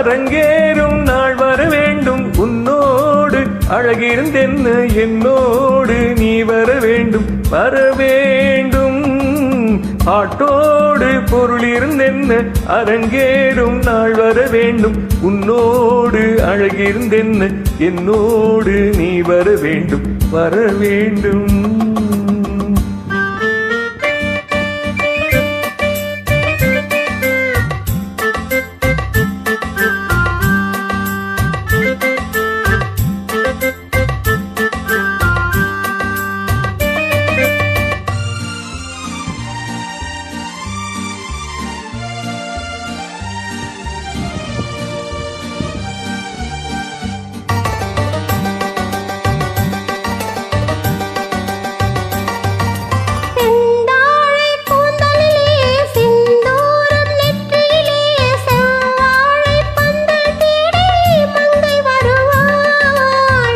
அரங்கேறும் நாள் வர வேண்டும் உன்னோடு அழகிருந்தென்ன என்னோடு நீ வர வேண்டும் வர வேண்டும் பாட்டோடு பொருள் இருந்தென்ன அரங்கேறும் நாள் வர வேண்டும் உன்னோடு அழகிருந்தென்ன என்னோடு நீ வர வேண்டும் வர வேண்டும்.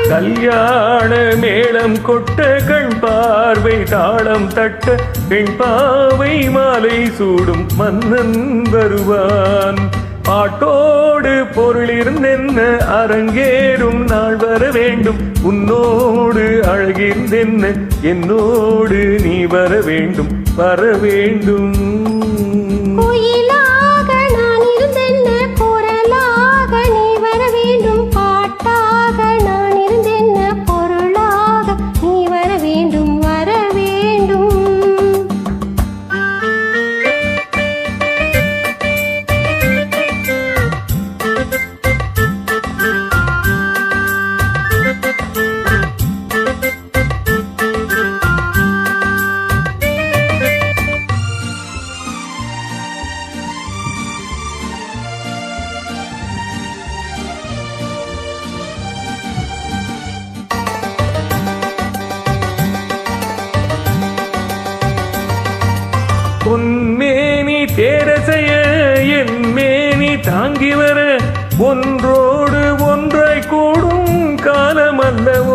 கல்யாண மேளம் கொட்ட கண் பார்வை தாளம் தட்ட பெண் பாவை மாலை சூடும் மன்னன் வருவான் பாட்டோடு பொருள் இருந்தென்ன அரங்கேறும் நாள் வர வேண்டும் உன்னோடு அழகிருந்தென்ன என்னோடு நீ வர வேண்டும் வர வேண்டும். பொன்மேனி தேரசைய என் மேனி தாங்கி வர ஒன்றோடு ஒன்றாய் கூடும் காலம் அல்லவோ